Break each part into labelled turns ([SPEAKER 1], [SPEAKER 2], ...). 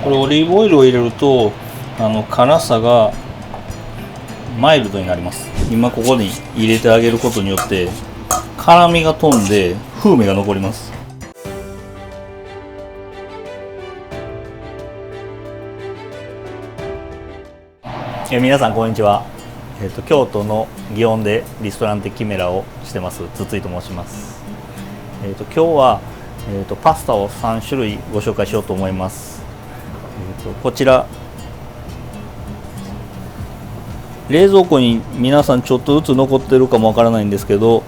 [SPEAKER 1] これオリーブオイルを入れると辛さがマイルドになります。今ここに入れてあげることによって辛みが飛んで風味が残ります。皆さんこんにちは。京都の祇園でリストランテキメラをしてます筒井と申します。今日は、パスタを3種類ご紹介しようと思います。こちら冷蔵庫に皆さんちょっとずつ残ってるかもわからないんですけど、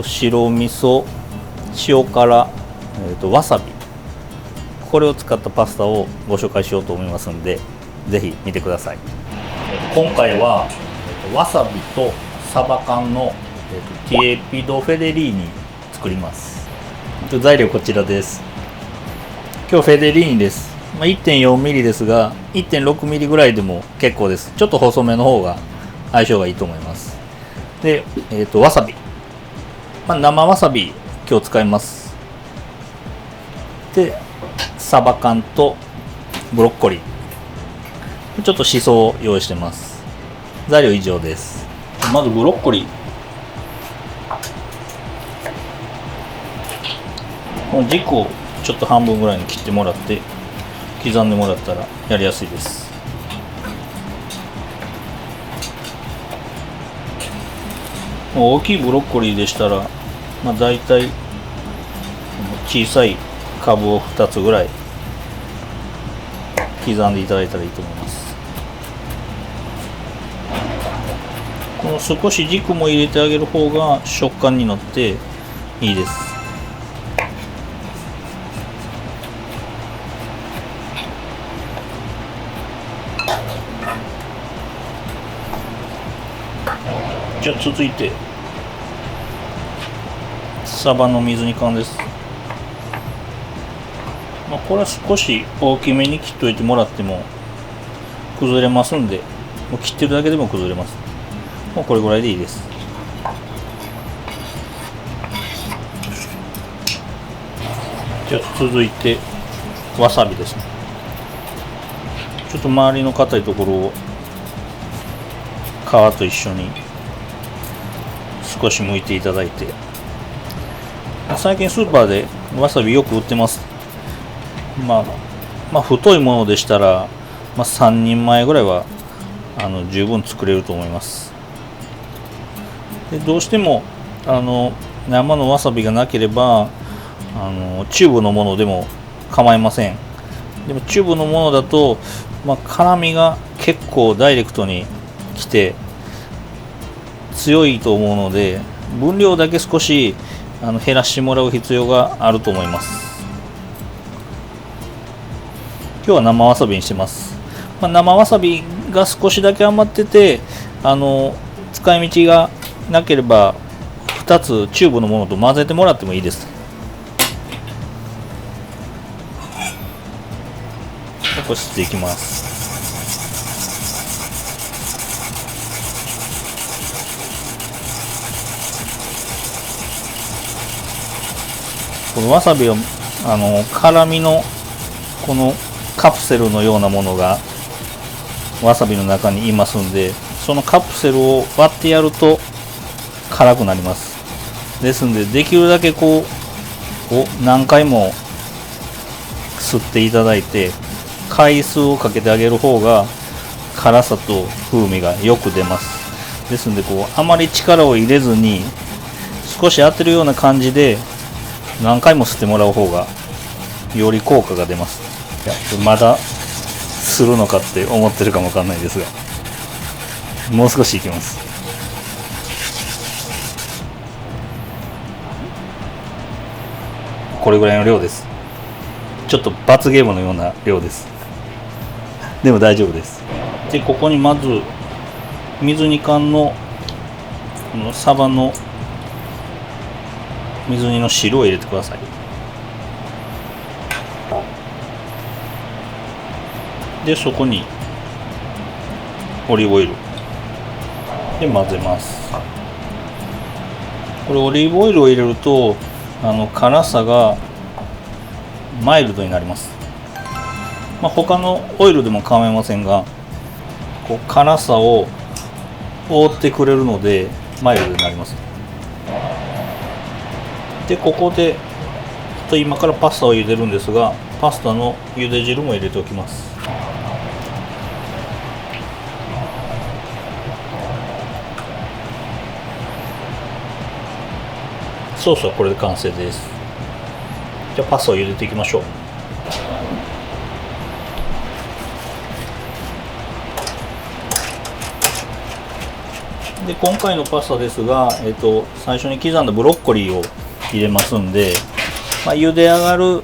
[SPEAKER 1] 白味噌、塩辛、わさび、これを使ったパスタをご紹介しようと思いますので、ぜひ見てください。今回はわさびとサバ缶のティエピドフェデリーニ作ります。材料こちらです。今日フェデリーニです。1.4 ミリですが 1.6 ミリぐらいでも結構です。ちょっと細めの方が相性がいいと思います。で、わさび、生わさび今日使います。で、サバ缶とブロッコリー、ちょっとシソを用意してます。材料以上です。まずブロッコリー、この軸をちょっと半分ぐらいに切ってもらって刻んでもらったらやりやすいです。大きいブロッコリーでしたら、だいたい小さい株を2つぐらい刻んでいただいたらいいと思います。この少し軸も入れてあげる方が食感になっていいです。じゃあ続いてサバの水煮缶です。これは少し大きめに切っておいてもらっても崩れますんで、もう切ってるだけでも崩れます。もうこれぐらいでいいです。じゃあ続いてわさびですね。ちょっと周りの硬いところを皮と一緒に少し剥いていただいて、最近スーパーでわさびよく売ってます。太いものでしたら、3人前ぐらいは十分作れると思います。でどうしても生のわさびがなければチューブのものでも構いません。でもチューブのものだと、辛みが結構ダイレクトにきて強いと思うので、分量だけ少し減らしてもらう必要があると思います。今日は生わさびにしてます。生わさびが少しだけ余ってて使い道がなければ2つチューブのものと混ぜてもらってもいいです。こしていきます。このわさびは辛みのこのカプセルのようなものがわさびの中にいますんで、そのカプセルを割ってやると辛くなります。ですんでできるだけ何回も吸っていただいて回数をかけてあげる方が辛さと風味がよく出ます。ですんであまり力を入れずに少し当てるような感じで何回も吸ってもらう方がより効果が出ます。まだするのかって思ってるかもわかんないですが、もう少しいきます。これぐらいの量です。ちょっと罰ゲームのような量です。でも大丈夫です。でここにまず水煮缶のこのサバの水煮の汁を入れてください。でそこにオリーブオイルで混ぜます。これオリーブオイルを入れると辛さがマイルドになります。他のオイルでも構いませんが、こう辛さを覆ってくれるのでマイルドになります。でここで今からパスタを茹でるんですが、パスタの茹で汁も入れておきます。ソースはこれで完成です。じゃあパスタを茹でていきましょう。で今回のパスタですが、最初に刻んだブロッコリーを入れますんで、茹で上がる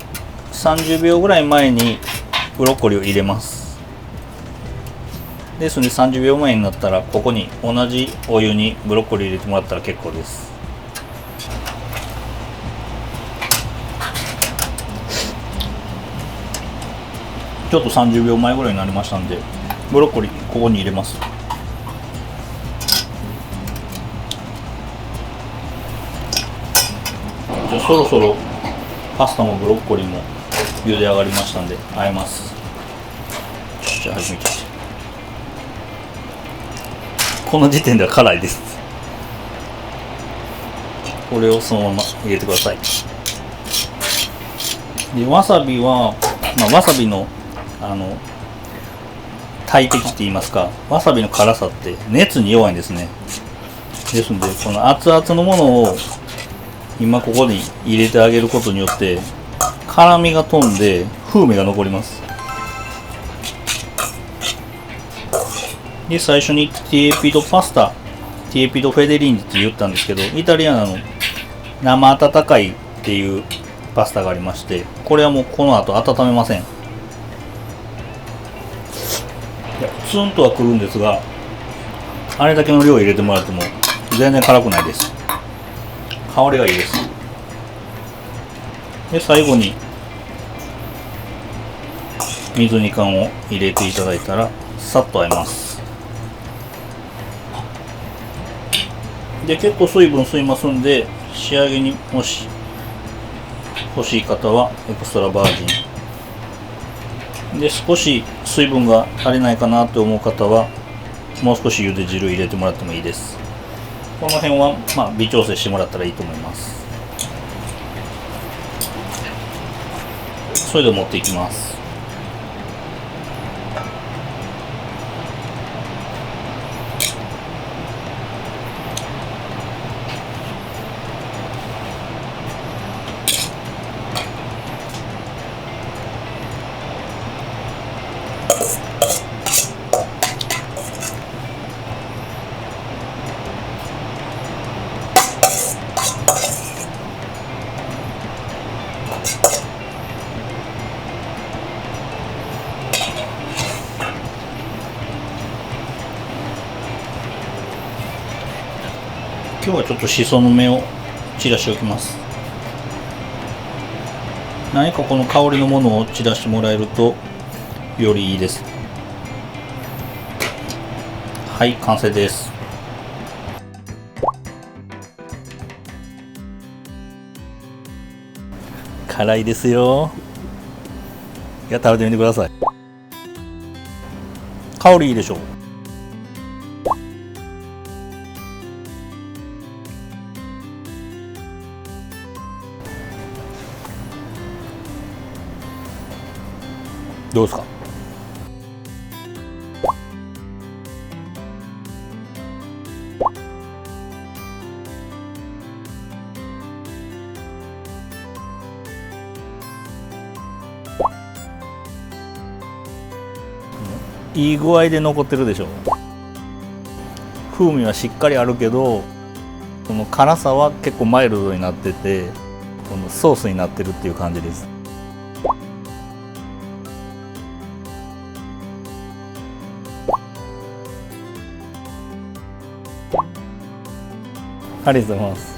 [SPEAKER 1] 30秒ぐらい前にブロッコリーを入れます。ですので30秒前になったらここに同じお湯にブロッコリー入れてもらったら結構です。ちょっと30秒前ぐらいになりましたんで、ブロッコリーここに入れます。じゃあそろそろパスタもブロッコリーも茹で上がりましたんで和えます。じゃあ始めて、この時点では辛いです。これをそのまま入れてください。でわさびは、わさびの大敵って言いますか、わさびの辛さって熱に弱いんですね。ですのでこの熱々のものを今ここに入れてあげることによって辛みが飛んで風味が残ります。で最初にティエピドパスタ、ティエピドフェデリーニって言ったんですけど、イタリアの生温かいっていうパスタがありまして、これはもうこの後温めません。ツンとはくるんですが、あれだけの量入れてもらっても全然辛くないです。香りがいいです。で最後に水煮缶を入れていただいたらさっと和えます。で結構水分吸いますんで、仕上げにもし欲しい方はエクストラバージンで、少し水分が足りないかなと思う方はもう少し茹で汁入れてもらってもいいです。この辺は微調整してもらったらいいと思います。それで持っていきます。今日はちょっとしその芽を散らしておきます。何かこの香りのものを散らしてもらえるとよりいいです。はい、完成です。辛いですよ。いや、食べてみてください。香りいいでしょう。どうですか。いい具合で残ってるでしょ。風味はしっかりあるけど、この辛さは結構マイルドになってて、このソースになってるっていう感じです。ありがとうございます。